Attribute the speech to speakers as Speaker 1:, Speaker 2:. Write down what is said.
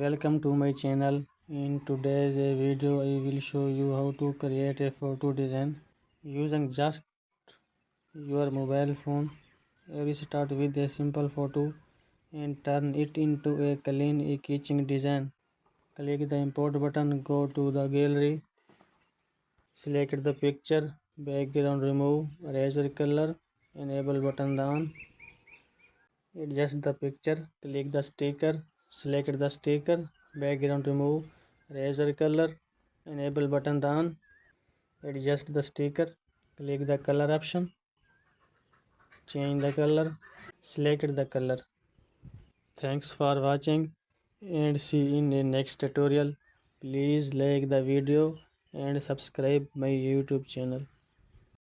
Speaker 1: Welcome to my channel. In today's video I will show you how to create a photo design using just your mobile phone. We start with a simple photo and turn it into a clean eye-catching design. Click the import button, go to the gallery, select the picture, background remove, eraser color, enable button on. Adjust the picture, click the sticker, select the sticker, background remove, eraser color, enable button on. Adjust the sticker, click the color option, change the color, select the color. Thanks for watching and see in the next tutorial. Please like the video and subscribe my YouTube channel.